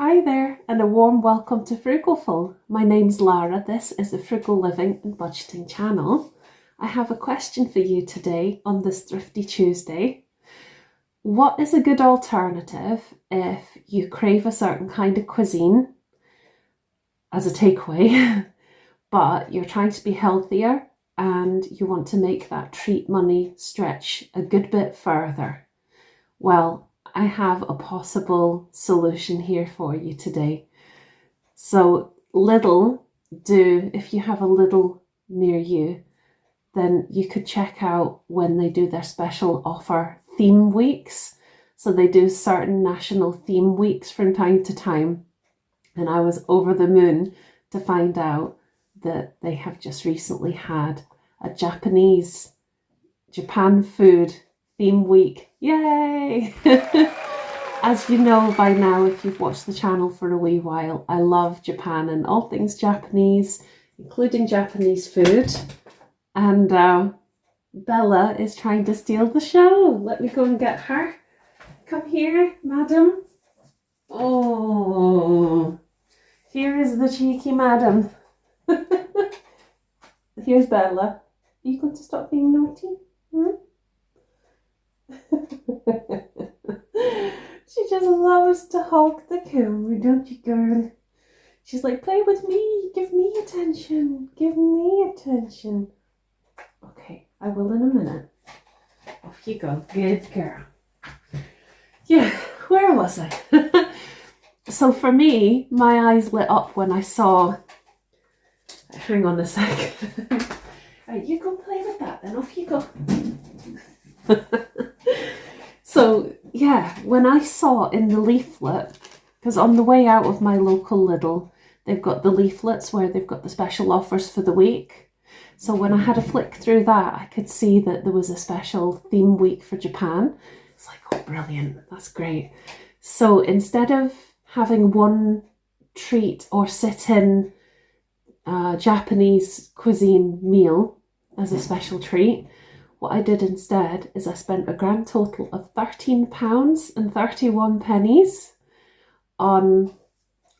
Hi there, and a warm welcome to Frugal. My name's Lara. This is the Frugal Living and Budgeting channel. I have a question for you today on this Thrifty Tuesday. What is a good alternative if you crave a certain kind of cuisine as a takeaway, but you're trying to be healthier and you want to make that treat money stretch a good bit further? Well, I have a possible solution here for you today. So if you have a Lidl near you, then you could check out when they do their special offer theme weeks. So they do certain national theme weeks from time to time. And I was over the moon to find out that they have just recently had a Japan food theme week. Yay! As you know by now, if you've watched the channel for a wee while, I love Japan and all things Japanese, including Japanese food. And Bella is trying to steal the show. Let me go and get her. Come here, madam. Oh, here is the cheeky madam. Here's Bella. Are you going to stop being naughty? She just loves to hog the camera, don't you, girl? She's like, play with me, give me attention, give me attention. Okay, I will in a minute. Off you go, good girl. Yeah, where was I? So for me, my eyes lit up when I saw... Hang on a sec. Right, you go play with that then, off you go. So yeah, when I saw in the leaflet, because on the way out of my local Lidl, they've got the leaflets where they've got the special offers for the week. So when I had a flick through that, I could see that there was a special theme week for Japan. It's like, oh, brilliant, that's great. So instead of having one treat or sit-in Japanese cuisine meal as a special treat, what I did instead is I spent a grand total of £13.31 on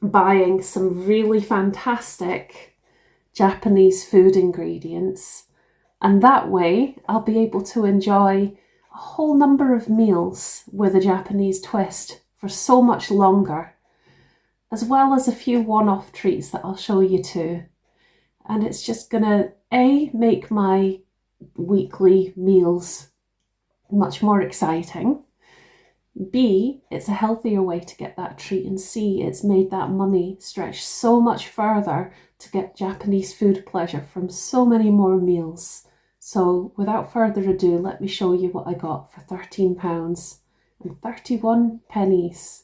buying some really fantastic Japanese food ingredients. And that way I'll be able to enjoy a whole number of meals with a Japanese twist for so much longer, as well as a few one-off treats that I'll show you too. And it's just gonna, make my weekly meals much more exciting. B, it's a healthier way to get that treat, and C, it's made that money stretch so much further to get Japanese food pleasure from so many more meals. So without further ado, let me show you what I got for £13.31.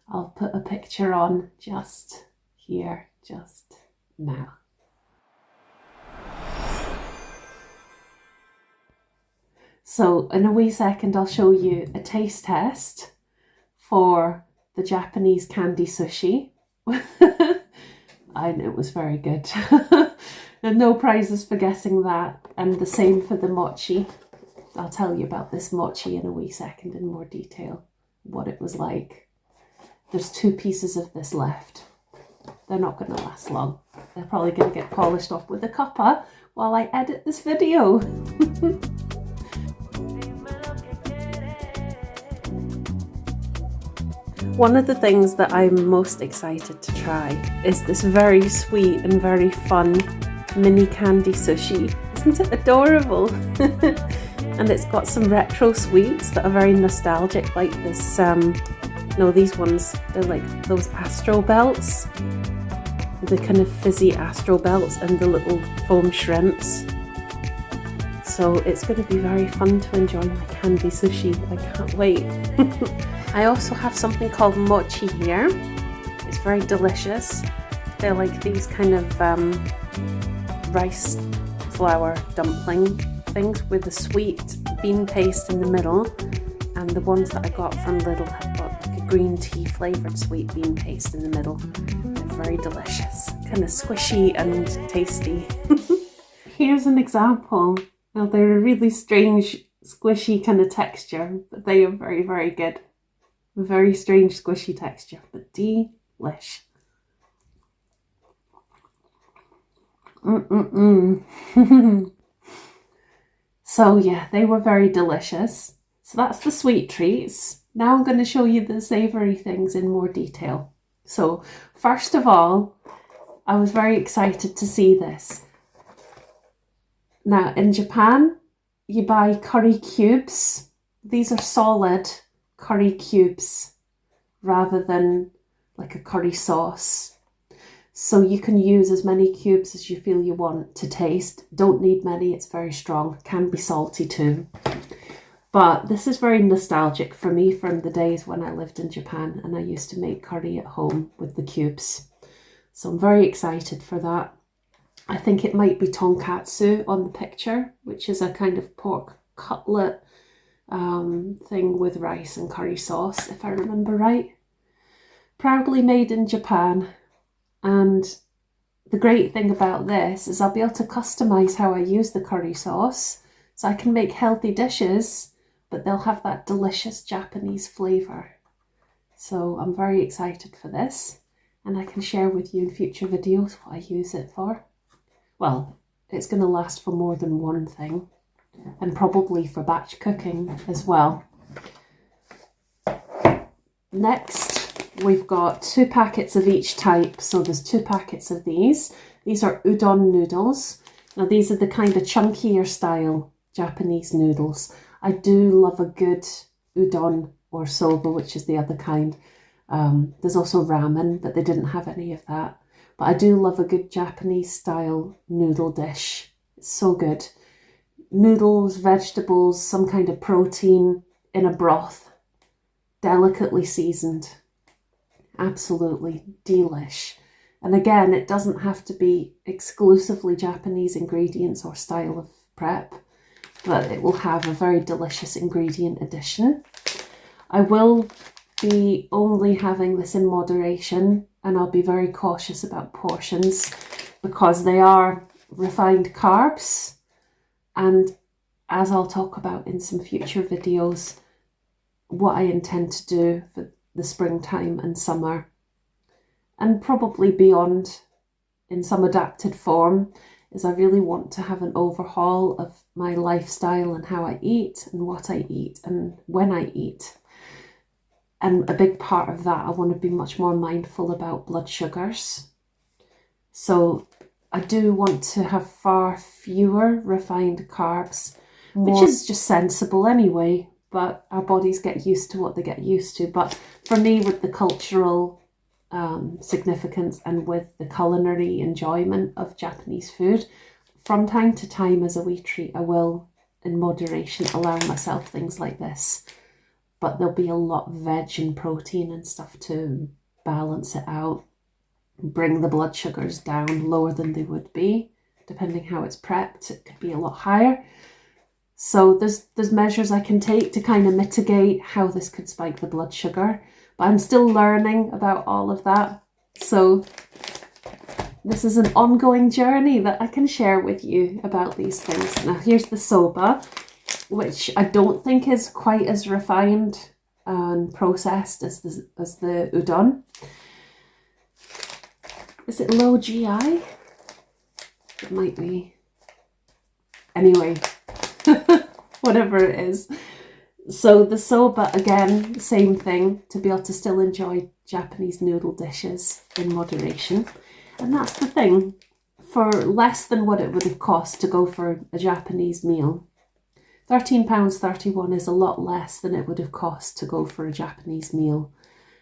I'll put a picture on just here, just now. So in a wee second, I'll show you a taste test for the Japanese candy sushi. And it was very good. And no prizes for guessing that. And the same for the mochi. I'll tell you about this mochi in a wee second in more detail, what it was like. There's 2 pieces of this left. They're not going to last long. They're probably going to get polished off with a cuppa while I edit this video. One of the things that I'm most excited to try is this very sweet and very fun mini candy sushi. Isn't it adorable? And it's got some retro sweets that are very nostalgic, like this, these ones, they're like those Astro belts, the kind of fizzy Astro belts and the little foam shrimps. So it's going to be very fun to enjoy my candy sushi. I can't wait. I also have something called mochi here. It's very delicious. They're like these kind of rice flour dumpling things with the sweet bean paste in the middle. And the ones that I got from Lidl have got like a green tea flavoured sweet bean paste in the middle. They're very delicious. Kind of squishy and tasty. Here's an example. Now they're a really strange, squishy kind of texture, but they are very, very good. Very strange, squishy texture. But D, delish. So yeah, they were very delicious. So that's the sweet treats. Now I'm going to show you the savoury things in more detail. So first of all, I was very excited to see this. Now in Japan, you buy curry cubes. These are solid curry cubes rather than like a curry sauce. So you can use as many cubes as you feel you want to taste. Don't need many, it's very strong. Can be salty too. But this is very nostalgic for me from the days when I lived in Japan and I used to make curry at home with the cubes. So I'm very excited for that. I think it might be tonkatsu on the picture, which is a kind of pork cutlet thing with rice and curry sauce, if I remember right. Proudly made in Japan. And the great thing about this is I'll be able to customise how I use the curry sauce. So I can make healthy dishes, but they'll have that delicious Japanese flavour. So I'm very excited for this. And I can share with you in future videos what I use it for. Well, it's going to last for more than one thing. And probably for batch cooking as well. Next, we've got 2 packets of each type. So there's 2 packets of these. These are udon noodles. Now these are the kind of chunkier style Japanese noodles. I do love a good udon or soba, which is the other kind. There's also ramen, but they didn't have any of that. But I do love a good Japanese style noodle dish. It's so good. Noodles, vegetables, some kind of protein in a broth. Delicately seasoned. Absolutely delish. And again, it doesn't have to be exclusively Japanese ingredients or style of prep, but it will have a very delicious ingredient addition. I will be only having this in moderation, and I'll be very cautious about portions because they are refined carbs. And as I'll talk about in some future videos, what I intend to do for the springtime and summer, and probably beyond in some adapted form, is I really want to have an overhaul of my lifestyle and how I eat and what I eat and when I eat. And a big part of that, I want to be much more mindful about blood sugars. So I do want to have far fewer refined carbs, which is just sensible anyway, but our bodies get used to what they get used to. But for me, with the cultural significance and with the culinary enjoyment of Japanese food, from time to time as a wee treat, I will, in moderation, allow myself things like this. But there'll be a lot of veg and protein and stuff to balance it out, bring the blood sugars down lower than they would be. Depending how it's prepped, it could be a lot higher. So there's measures I can take to kind of mitigate how this could spike the blood sugar. But I'm still learning about all of that. So this is an ongoing journey that I can share with you about these things. Now here's the soba, which I don't think is quite as refined and processed as the udon. Is it low GI? It might be. Anyway, whatever it is. So the soba, again, same thing, to be able to still enjoy Japanese noodle dishes in moderation. And that's the thing, for less than what it would have cost to go for a Japanese meal, £13.31 is a lot less than it would have cost to go for a Japanese meal,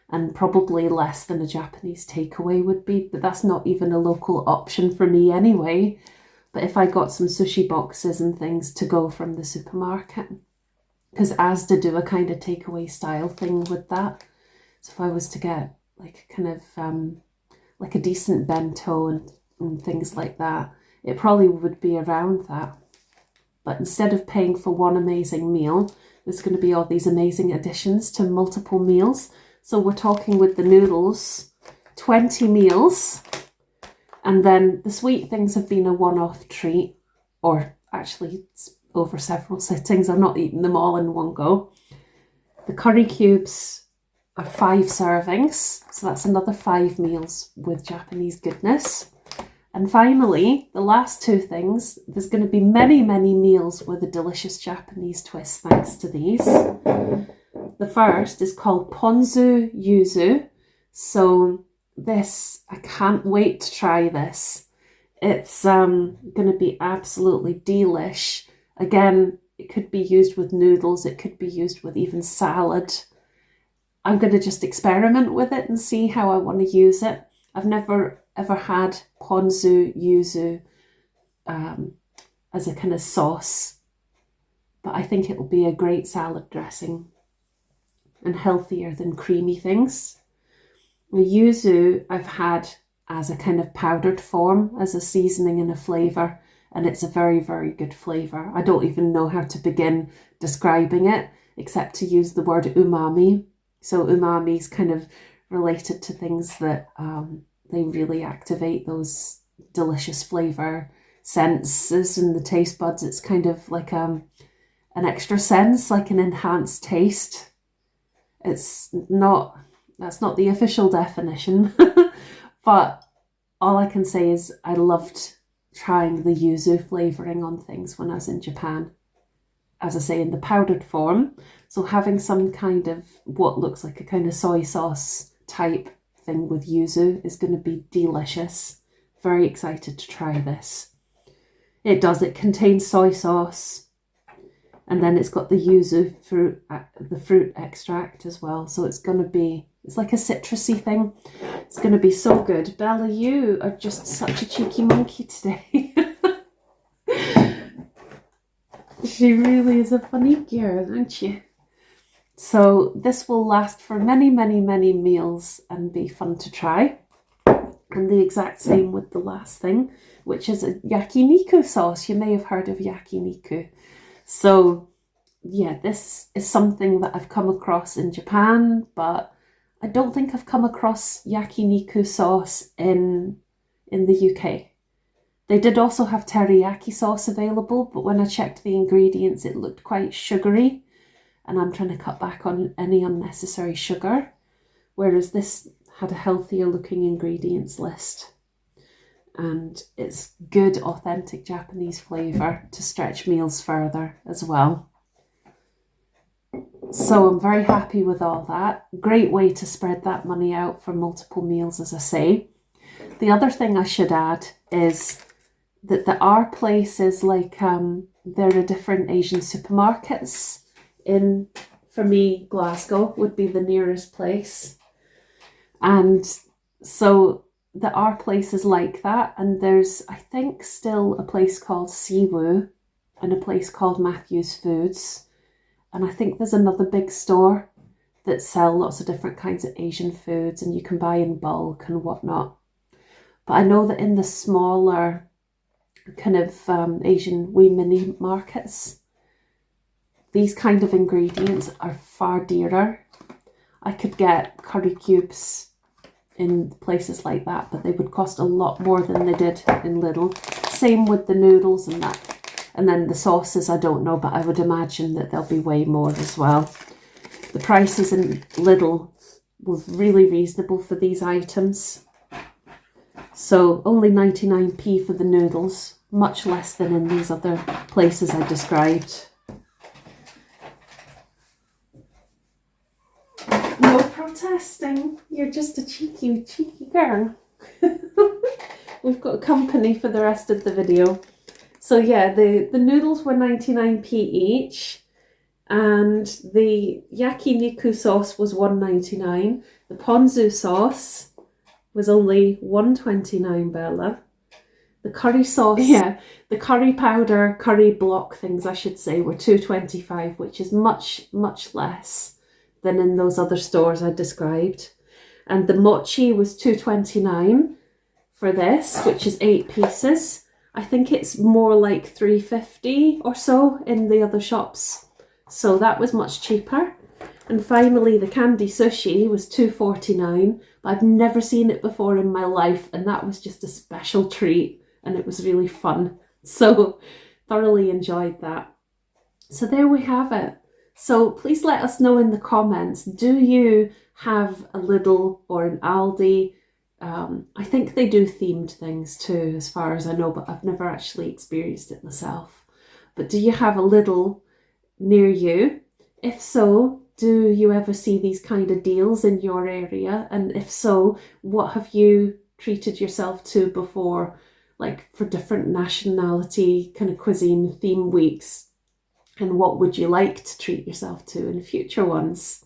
and probably less than a Japanese takeaway would be, but that's not even a local option for me anyway. But if I got some sushi boxes and things to go from the supermarket, because Asda do a kind of takeaway style thing with that. So if I was to get like kind of like a decent bento and things like that, it probably would be around that. But instead of paying for one amazing meal, there's going to be all these amazing additions to multiple meals. So we're talking with the noodles, 20 meals. And then the sweet things have been a one-off treat, or actually it's over several sittings. I'm not eating them all in one go. The curry cubes are 5 servings. So that's another 5 meals with Japanese goodness. And finally, the last 2 things, there's going to be many, many meals with a delicious Japanese twist thanks to these. The first is called ponzu yuzu. So this, I can't wait to try this. It's going to be absolutely delish. Again, it could be used with noodles. It could be used with even salad. I'm going to just experiment with it and see how I want to use it. I've never ever had ponzu yuzu as a kind of sauce, but I think it will be a great salad dressing and healthier than creamy things. The yuzu I've had as a kind of powdered form, as a seasoning and a flavour, and it's a very, very good flavour. I don't even know how to begin describing it except to use the word umami. So umami is kind of related to things that they really activate those delicious flavour senses in the taste buds. It's kind of like an extra sense, like an enhanced taste. That's not the official definition, but all I can say is I loved trying the yuzu flavouring on things when I was in Japan. As I say, in the powdered form. So having some kind of what looks like a kind of soy sauce type thing with yuzu is going to be delicious. Very excited to try this. It contains soy sauce, and then it's got the yuzu fruit, the fruit extract as well. So it's like a citrusy thing. It's going to be so good. Bella, you are just such a cheeky monkey today. She really is a funny girl, isn't she? So this will last for many, many, many meals and be fun to try. And the exact same with the last thing, which is a yakiniku sauce. You may have heard of yakiniku. So yeah, this is something that I've come across in Japan, but I don't think I've come across yakiniku sauce in the UK. They did also have teriyaki sauce available, but when I checked the ingredients, it looked quite sugary, and I'm trying to cut back on any unnecessary sugar, whereas this had a healthier looking ingredients list. And it's good, authentic Japanese flavour to stretch meals further as well. So I'm very happy with all that. Great way to spread that money out for multiple meals, as I say. The other thing I should add is that there are places like, there are different Asian supermarkets for me, Glasgow would be the nearest place. And so there are places like that. And there's, I think, still a place called Siwu and a place called Matthew's Foods. And I think there's another big store that sell lots of different kinds of Asian foods and you can buy in bulk and whatnot. But I know that in the smaller kind of Asian wee mini markets, these kind of ingredients are far dearer. I could get curry cubes in places like that, but they would cost a lot more than they did in Lidl. Same with the noodles and that. And then the sauces, I don't know, but I would imagine that they'll be way more as well. The prices in Lidl were really reasonable for these items. So only 99p for the noodles, much less than in these other places I described. No protesting, you're just a cheeky girl. We've got company for the rest of the video. So yeah, the noodles were 99p each, and the yakiniku sauce was $1.99. The ponzu sauce was only $1.29, Bella. The curry sauce, the curry powder, curry block things, I should say, were $2.25, which is much, much less than in those other stores I described. And the mochi was $2.29 for this, which is 8 pieces. I think it's more like $3.50 or so in the other shops. So that was much cheaper. And finally, the candy sushi was $2.49. But I've never seen it before in my life. And that was just a special treat. And it was really fun. So thoroughly enjoyed that. So there we have it. So please let us know in the comments, do you have a Lidl or an Aldi. I think they do themed things too, as far as I know, but I've never actually experienced it myself. But do you have a Lidl near you? If so, do you ever see these kind of deals in your area? And if so, what have you treated yourself to before, like for different nationality kind of cuisine theme weeks? And what would you like to treat yourself to in future ones?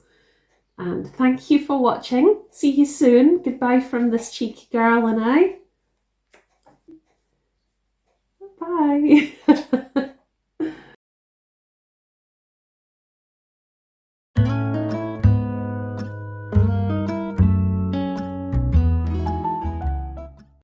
And thank you for watching. See you soon. Goodbye from this cheeky girl and I. Bye.